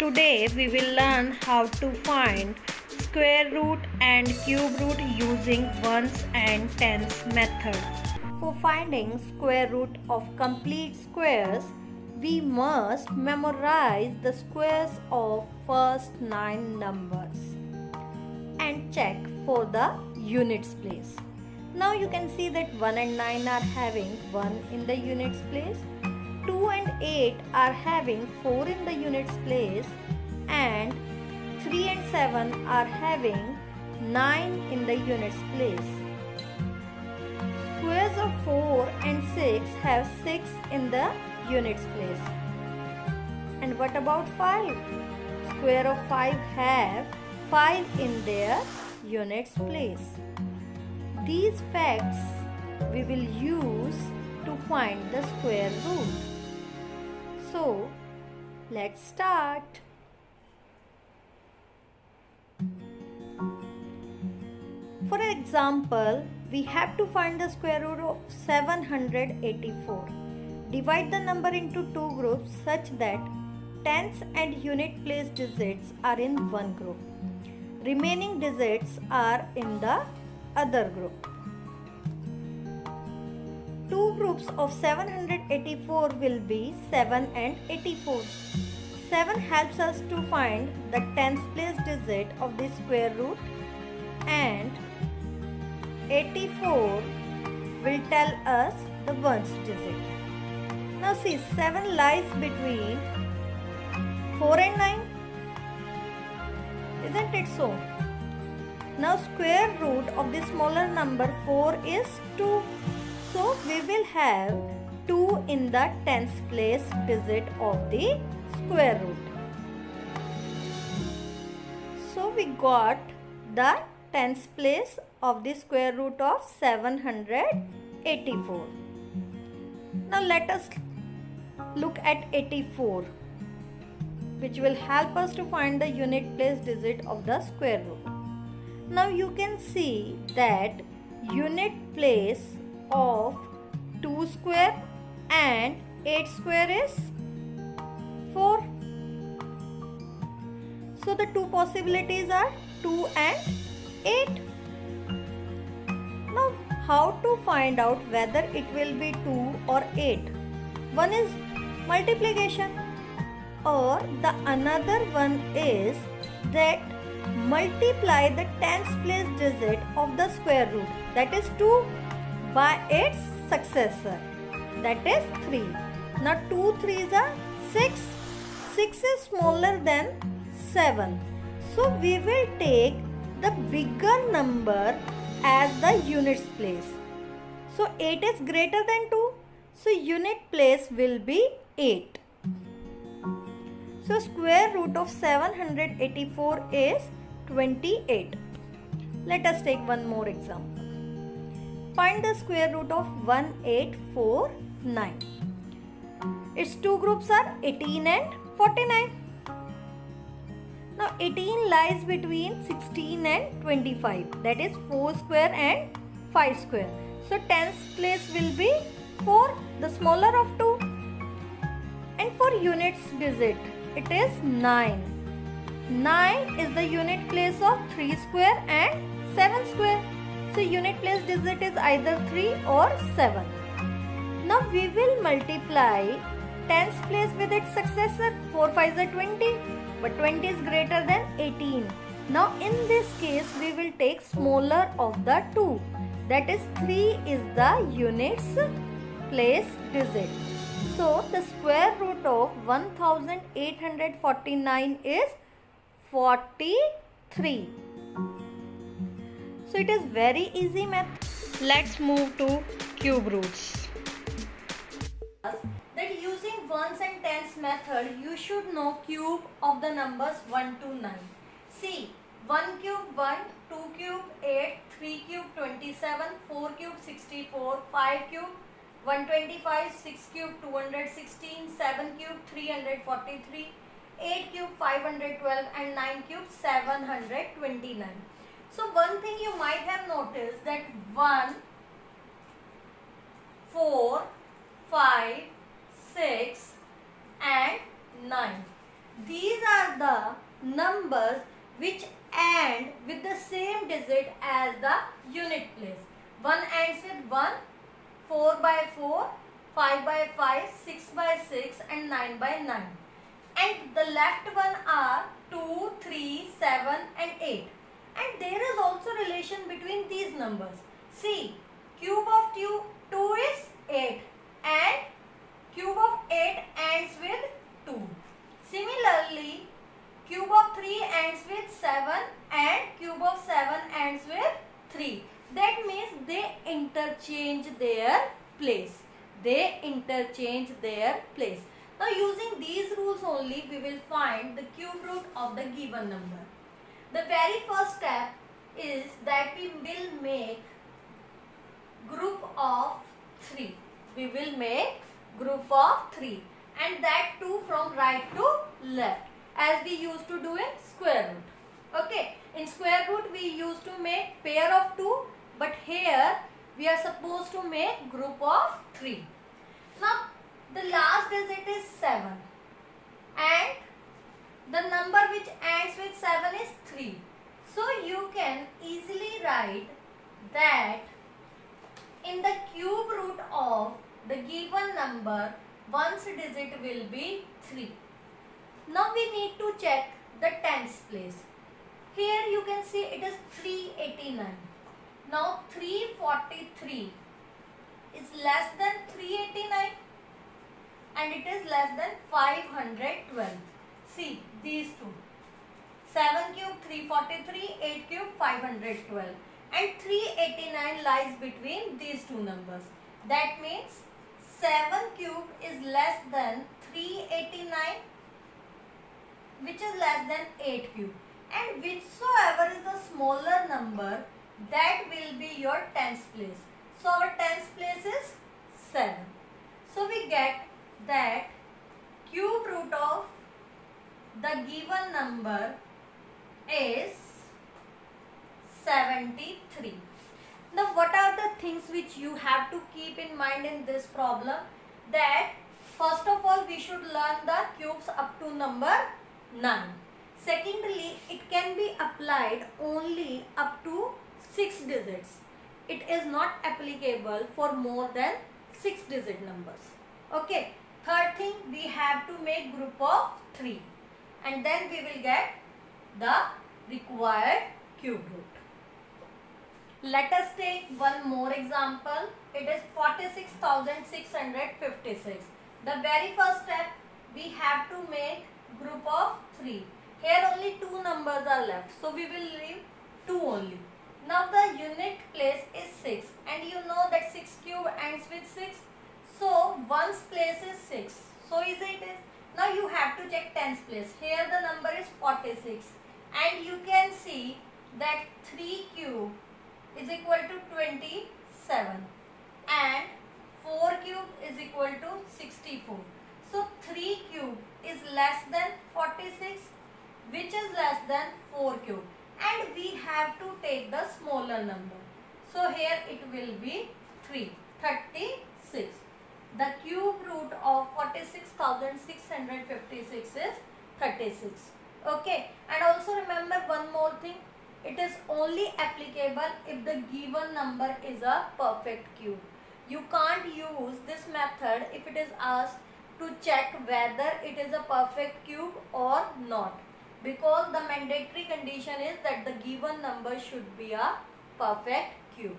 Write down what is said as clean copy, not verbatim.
Today we will learn how to find square root and cube root using ones and tens method. For finding square root of complete squares, we must memorize the squares of first 9 numbers and check for the units place. Now you can see that 1 and 9 are having 1 in the units place. 2 and 8 are having 4 in the units place, and 3 and 7 are having 9 in the units place. Squares of 4 and 6 have 6 in the units place. And what about 5? Square of 5 have 5 in their units place. These facts we will use to find the square root. So, let's start. For example, we have to find the square root of 784. Divide the number into two groups such that tens and unit place digits are in one group. Remaining digits are in the other group. Two groups of 784 will be 7 and 84. 7 helps us to find the tens place digit of the square root, and 84 will tell us the ones digit. Now see, 7 lies between 4 and 9. Isn't it so? Now square root of the smaller number 4 is 2. So we will have 2 in the tens place digit of the square root. So we got the tens place of the square root of 784. Now let us look at 84, which will help us to find the unit place digit of the square root. Now you can see that unit place of 2 square and 8 square is 4. So the two possibilities are 2 and 8. Now how to find out whether it will be 2 or 8? One is multiplication, or the another one is that multiply the tens place digit of the square root, that is 2, by its successor, that is 3. Now 2 3s are 6. 6 is smaller than 7. So we will take the bigger number as the units place. So 8 is greater than 2. So unit place will be 8. So square root of 784 is 28. Let us take one more example. Find the square root of 1849. Its two groups are 18 and 49. Now 18 lies between 16 and 25, that is 4 square and 5 square. So tens place will be 4, the smaller of 2. And for units digit, it is 9. 9 is the unit place of 3 square and 7 square. So unit place digit is either 3 or 7. Now we will multiply tens place with its successor. 4 5s are 20, but 20 is greater than 18. Now in this case we will take smaller of the two, that is 3 is the units place digit. So the square root of 1849 is 43. So it is very easy method. Let's move to cube roots. That using ones and tens method, you should know cube of the numbers 1 to 9. See, 1 cube 1, 2 cube 8, 3 cube 27, 4 cube 64, 5 cube 125, 6 cube 216, 7 cube 343, 8 cube 512 and 9 cube 729. So one thing you might have noticed that 1, 4, 5, 6 and 9. these are the numbers which end with the same digit as the unit place. 1 ends with 1, 4 by 4, 5 by 5, 6 by 6 and 9 by 9. And the left one are 2, 3, 7 and 8. And there is also relation between these numbers. See, cube of 2 is 8 and cube of 8 ends with 2. Similarly, cube of 3 ends with 7 and cube of 7 ends with 3. That means they interchange their place. They interchange their place. Now using these rules only we will find the cube root of the given number. The very first step is that we will make group of 3. We will make group of 3 and that too from right to left as we used to do in square root. Okay, in square root we used to make pair of 2, but here we are supposed to make group of 3. Now the last digit is 7 and the number which ends with 7 is 3. So you can easily write that in the cube root of the given number, one's digit will be 3. Now we need to check the tens place. Here you can see it is 389. Now 343 is less than 389 and it is less than 512. See these two. 7 cube 343, 8 cube 512 and 389 lies between these two numbers. That means 7 cube is less than 389 which is less than 8 cube, and whichsoever is the smaller number that will be your tens place. So our tens place is 7. So we get that cube root of the given number is 73. Now what are the things which you have to keep in mind in this problem? That first of all we should learn the cubes up to number 9. Secondly, it can be applied only up to 6 digits. It is not applicable for more than 6 digit numbers. Okay. Third thing, we have to make group of 3 and then we will get the required cube root. Let us take one more example. It is 46,656. The very first step, we have to make group of 3. Here only 2 numbers are left, so we will leave 2 only. Now the unit place is 6 and you know that 6 cube ends with 6. So one's place is 6. So easy it is. Now you have to check tens place. Here the number is 46 and you can see that 3 cube is equal to 27 and 4 cube is equal to 64. So 3 cube is less than 46 which is less than 4 cube and we have to take the smaller number. So here it will be 36. The cube root of 46,656 is 36. Okay, and also remember one more thing. It is only applicable if the given number is a perfect cube. You can't use this method if it is asked to check whether it is a perfect cube or not, because the mandatory condition is that the given number should be a perfect cube.